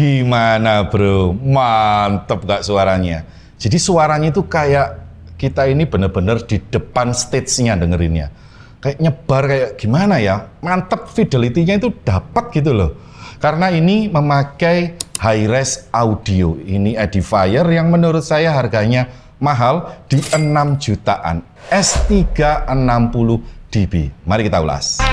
Gimana bro? Mantep gak suaranya? Jadi suaranya itu kayak kita ini bener-bener di depan stage-nya dengerinnya. Kayak nyebar, kayak gimana ya? Mantep, fidelity-nya itu dapat gitu loh. Karena ini memakai high-res audio. Ini edifier yang menurut saya harganya mahal di 6 jutaan. S360 dB. Mari kita ulas.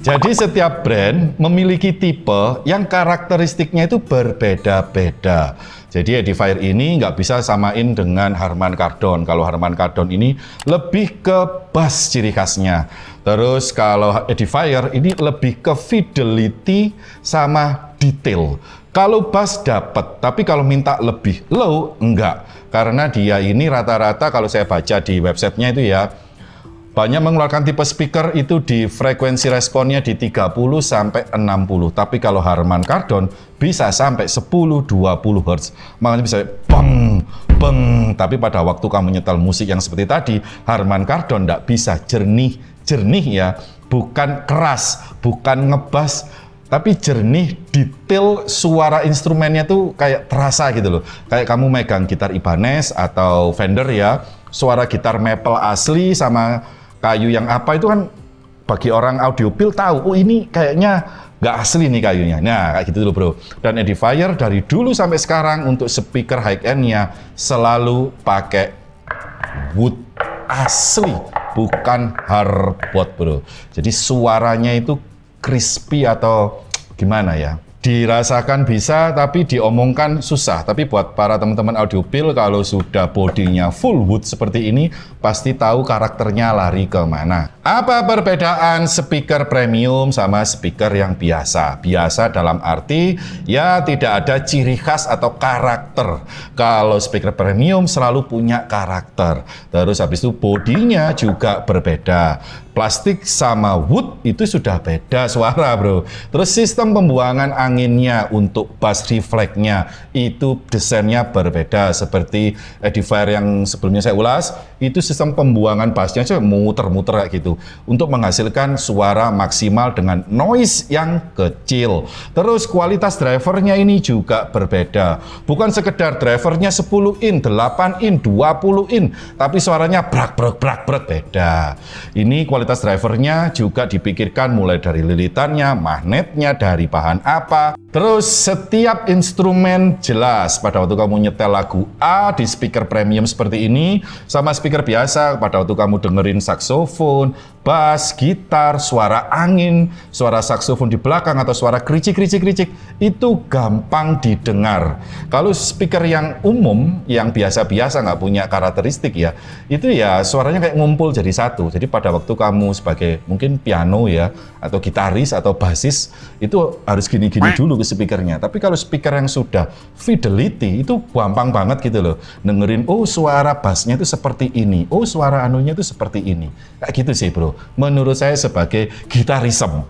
Jadi setiap brand memiliki tipe yang karakteristiknya itu berbeda-beda. Jadi edifier ini nggak bisa samain dengan Harman Kardon. Kalau Harman Kardon ini lebih ke bass ciri khasnya. Terus kalau edifier ini lebih ke fidelity sama detail. Kalau bass dapat, tapi kalau minta lebih low, enggak. Karena dia ini rata-rata kalau saya baca di websitenya itu ya, banyak mengeluarkan tipe speaker itu di frekuensi responnya di 30 sampai 60. Tapi kalau Harman Kardon bisa sampai 10-20 Hz. Makanya bisa beng, beng. Tapi pada waktu kamu nyetel musik yang seperti tadi, Harman Kardon tidak bisa jernih ya. Bukan keras, bukan ngebas, tapi jernih, detail suara instrumennya tuh kayak terasa gitu loh. Kayak kamu megang gitar Ibanez atau Fender ya, suara gitar maple asli sama kayu yang apa itu kan bagi orang audiophile tahu, oh ini kayaknya nggak asli nih kayunya. Nah kayak gitu dulu bro. Dan edifier dari dulu sampai sekarang untuk speaker high-end-nya selalu pakai wood asli, bukan hardboard bro. Jadi suaranya itu crispy atau gimana ya? Dirasakan bisa, tapi diomongkan susah. Tapi buat para teman-teman audiophile, kalau sudah bodinya full wood seperti ini, pasti tahu karakternya lari ke mana. Apa perbedaan speaker premium sama speaker yang biasa? Biasa dalam arti, ya tidak ada ciri khas atau karakter. Kalau speaker premium selalu punya karakter. Terus habis itu bodinya juga berbeda. Plastik sama wood itu sudah beda suara bro. Terus sistem pembuangan anginnya untuk bass reflect-nya itu desainnya berbeda. Seperti edifier yang sebelumnya saya ulas, itu sistem pembuangan bassnya muter-muter kayak gitu untuk menghasilkan suara maksimal dengan noise yang kecil. Terus kualitas drivernya ini juga berbeda. Bukan sekedar drivernya 10 in, 8 in, 20 in, tapi suaranya brak-brak beda. Ini kualitas drivernya juga dipikirkan mulai dari lilitannya, magnetnya, dari bahan apa. Terus setiap instrumen jelas pada waktu kamu nyetel lagu A di speaker premium seperti ini sama speaker biasa pada waktu kamu dengerin saksofon, bass, gitar, suara angin, suara saksofon di belakang atau suara kricik-kricik itu gampang didengar. Kalau speaker yang umum, yang biasa-biasa nggak punya karakteristik ya, itu ya suaranya kayak ngumpul jadi satu. Jadi pada waktu kamu sebagai mungkin piano ya, atau gitaris atau bassis, itu harus gini-gini dulu ke speakernya. Tapi kalau speaker yang sudah fidelity, itu gampang banget gitu loh. Dengerin, oh suara bassnya itu seperti ini, oh suara anunya itu seperti ini. Kayak gitu sih bro. Menurut saya sebagai gitarism.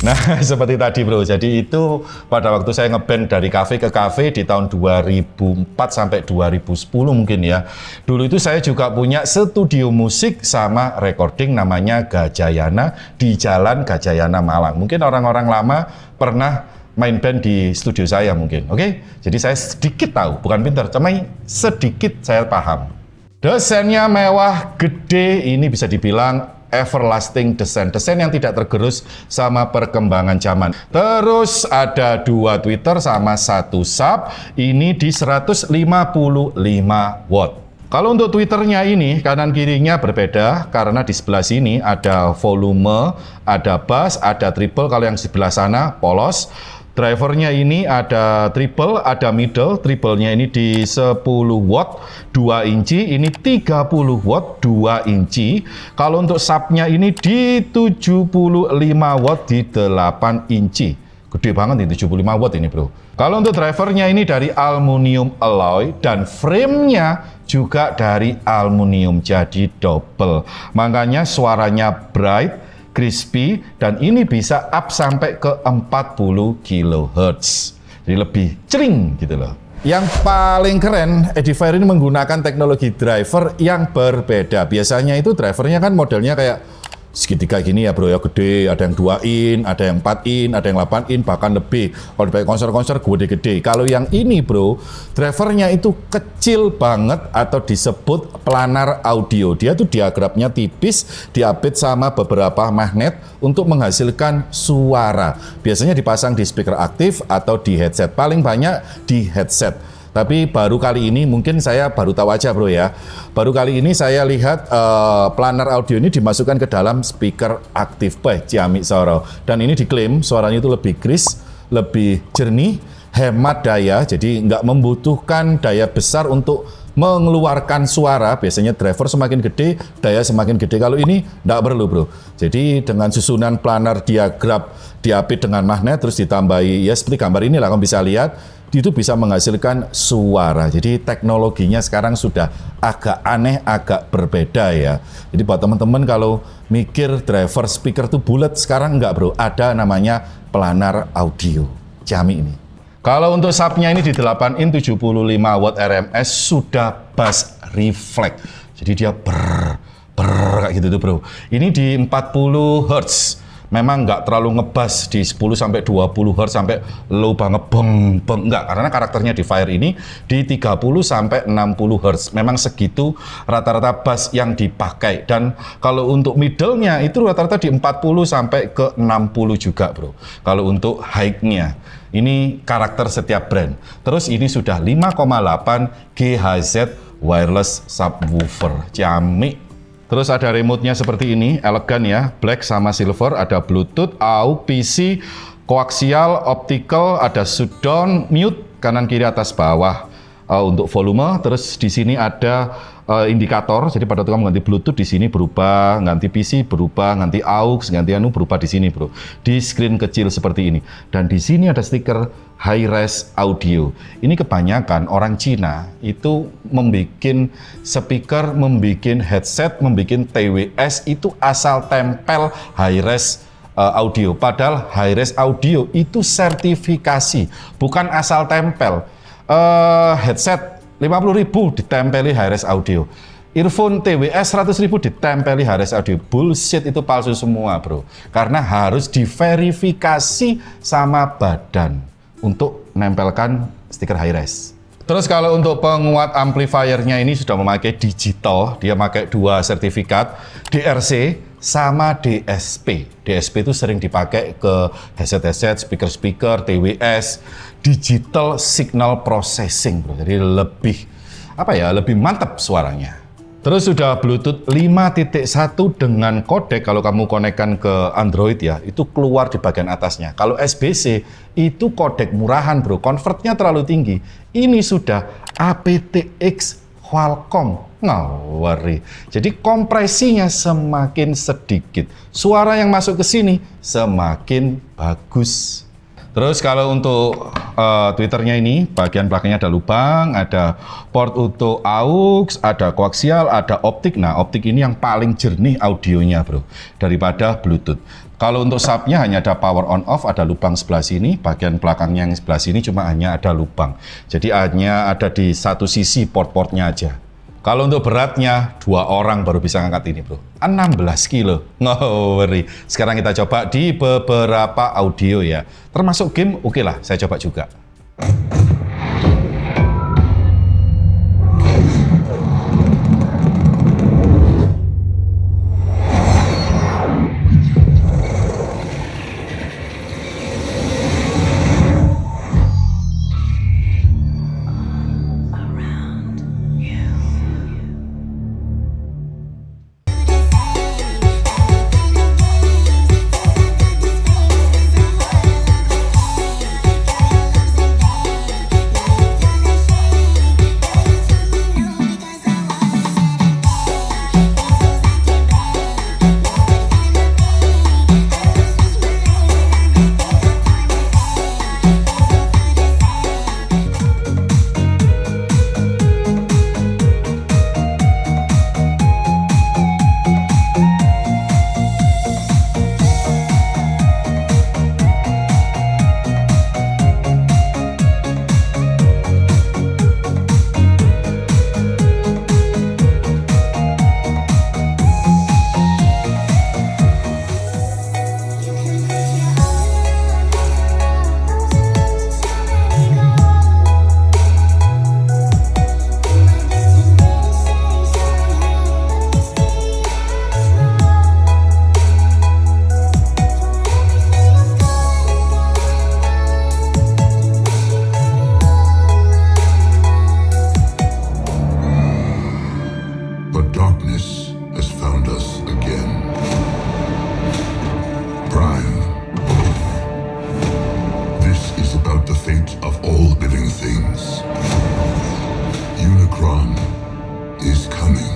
Nah, seperti tadi bro, jadi itu pada waktu saya ngeband dari kafe ke kafe di tahun 2004 sampai 2010 mungkin ya. Dulu itu saya juga punya studio musik sama recording namanya Gajayana di Jalan Gajayana Malang. Mungkin orang-orang lama pernah main band di studio saya mungkin, oke? Jadi saya sedikit tahu, bukan pintar, cuma sedikit saya paham. Desainnya mewah, gede, ini bisa dibilang everlasting desain yang tidak tergerus sama perkembangan zaman. Terus ada 2 tweeter sama 1 sub, ini di 155 watt. Kalau untuk tweeternya ini kanan kirinya berbeda karena di sebelah sini ada volume, ada bass, ada treble. Kalau yang sebelah sana polos. Drivernya ini ada triple, ada middle, triplenya ini di 10 watt 2 inci, ini 30 watt 2 inci. Kalau untuk subnya ini di 75 watt di 8 inci. Gede banget ini 75 watt ini bro. Kalau untuk drivernya ini dari aluminium alloy dan frame-nya juga dari aluminium, jadi double. Makanya suaranya bright, crispy, dan ini bisa up sampai ke 40 kHz. Jadi lebih cering gitu loh. Yang paling keren, Edifier ini menggunakan teknologi driver yang berbeda. Biasanya itu drivernya kan modelnya kayak segitiga gini ya bro ya, gede, ada yang 2 in, ada yang 4 in, ada yang 8 in, bahkan lebih. Kalau dipakai konser-konser gede-gede. Kalau yang ini bro, drivernya itu kecil banget atau disebut planar audio. Dia tuh diagramnya tipis, diapit sama beberapa magnet untuk menghasilkan suara. Biasanya dipasang di speaker aktif atau di headset. Paling banyak di headset. Tapi baru kali ini, mungkin saya baru tahu aja bro ya, baru kali ini saya lihat planar audio ini dimasukkan ke dalam speaker aktif Ciamik Soro. Dan ini diklaim suaranya itu lebih crisp, lebih jernih, hemat daya, jadi nggak membutuhkan daya besar untuk mengeluarkan suara. Biasanya driver semakin gede, daya semakin gede. Kalau ini nggak perlu bro. Jadi dengan susunan planar diagram diapit dengan magnet, terus ditambahi ya seperti gambar ini lah, kamu bisa lihat. Itu bisa menghasilkan suara. Jadi teknologinya sekarang sudah agak aneh, agak berbeda ya. Jadi buat teman-teman kalau mikir driver speaker itu bulat, sekarang enggak bro. Ada namanya planar audio. Ciamik ini. Kalau untuk subnya ini di 8 in 75 watt RMS sudah bass reflect. Jadi dia kayak gitu tuh bro. Ini di 40 Hz. Memang nggak terlalu ngebas di 10 sampai 20 Hz sampai low banget beng enggak, karena karakternya Edifier ini di 30 sampai 60 Hz. Memang segitu rata-rata bass yang dipakai. Dan kalau untuk middle-nya itu rata-rata di 40 sampai ke 60 juga, bro. Kalau untuk high-nya ini karakter setiap brand. Terus ini sudah 5,8 GHz wireless subwoofer. Ciamik. Terus ada remote-nya seperti ini, elegan ya, black sama silver, ada Bluetooth, AUX, PC, koaksial, optical, ada shutdown, mute, kanan kiri atas bawah untuk volume. Terus di sini ada indikator, jadi pada waktu kamu ganti Bluetooth di sini berubah, ganti PC berubah, ganti AUX, ganti anu berubah di sini bro. Di screen kecil seperti ini. Dan di sini ada stiker high-res audio. Ini kebanyakan orang Cina itu membuat speaker, membuat headset, membuat TWS itu asal tempel high-res audio. Padahal high-res audio itu sertifikasi, bukan asal tempel. Headset 50.000 ditempeli high-res audio. Earphone TWS 100.000 ditempeli high-res audio. Bullshit, itu palsu semua bro. Karena harus diverifikasi sama badan untuk menempelkan stiker high-res. Terus kalau untuk penguat amplifiernya ini sudah memakai digital. Dia pakai 2 sertifikat, DRC sama DSP. DSP itu sering dipakai ke headset-headset, speaker-speaker, TWS, digital signal processing, bro. Jadi lebih lebih mantap suaranya. Terus sudah Bluetooth 5.1 dengan kodek. Kalau kamu konekkan ke Android ya, itu keluar di bagian atasnya. Kalau SBC itu kodek murahan bro, convertnya terlalu tinggi. Ini sudah aptX Qualcomm, ngawari. Jadi kompresinya semakin sedikit, suara yang masuk ke sini semakin bagus. Terus kalau untuk tweeternya ini, bagian belakangnya ada lubang, ada port untuk AUX, ada koaksial, ada optik. Nah, optik ini yang paling jernih audionya bro, daripada Bluetooth. Kalau untuk subnya hanya ada power on off, ada lubang sebelah sini, bagian belakangnya yang sebelah sini cuma hanya ada lubang. Jadi hanya ada di satu sisi port-portnya aja. Kalau untuk beratnya, 2 orang baru bisa ngangkat ini bro. 16 kilo, ngeri. Sekarang kita coba di beberapa audio ya. Termasuk game, oke lah, saya coba juga. But darkness has found us again. Prime. This is about the fate of all living things. Unicron is coming.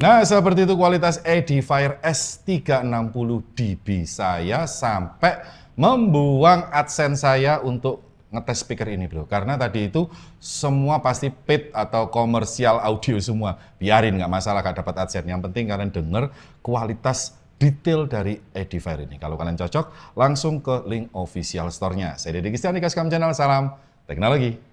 Nah, seperti itu kualitas Edifier S360 DB saya sampai membuang AdSense saya untuk ngetes speaker ini bro. Karena tadi itu semua pasti paid atau komersial audio semua. Biarin, nggak masalah gak dapat AdSense. Yang penting kalian denger kualitas detail dari Edifier ini. Kalau kalian cocok, langsung ke link official store-nya. Saya Deddy Kristian di Kaskam Channel, salam teknologi.